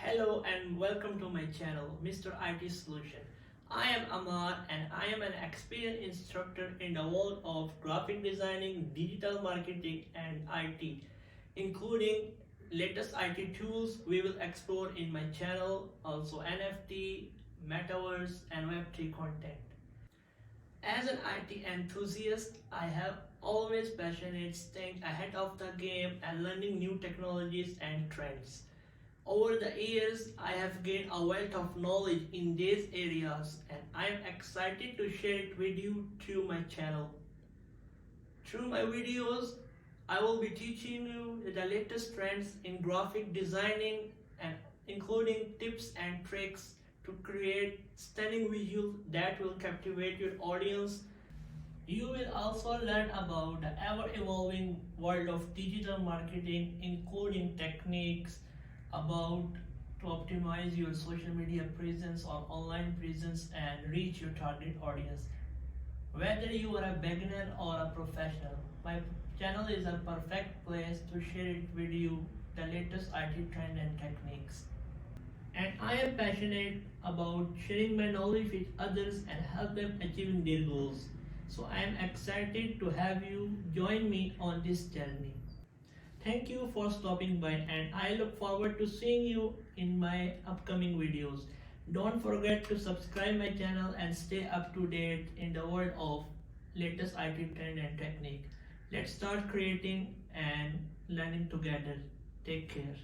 Hello and welcome to my channel, Mr. IT Solution. I am Ammar and I am an experienced instructor in the world of graphic designing, digital marketing and IT, including latest IT tools we will explore in my channel, also NFT, metaverse and Web3 content. As an IT enthusiast, I have always passionate staying ahead of the game and learning new technologies and trends. Over the years, I have gained a wealth of knowledge in these areas and I am excited to share it with you through my channel. Through my videos, I will be teaching you the latest trends in graphic designing and including tips and tricks to create stunning visuals that will captivate your audience. You will also learn about the ever-evolving world of digital marketing, including techniques about to optimize your social media presence or online presence and reach your target audience. Whether you are a beginner or a professional, my channel is a perfect place to share it with you the latest IT trend and techniques. And I am passionate about sharing my knowledge with others and help them achieving their goals. So I am excited to have you join me on this journey. Thank you for stopping by and I look forward to seeing you in my upcoming videos. Don't forget to subscribe my channel and stay up to date in the world of latest IT trend and technique. Let's start creating and learning together. Take care.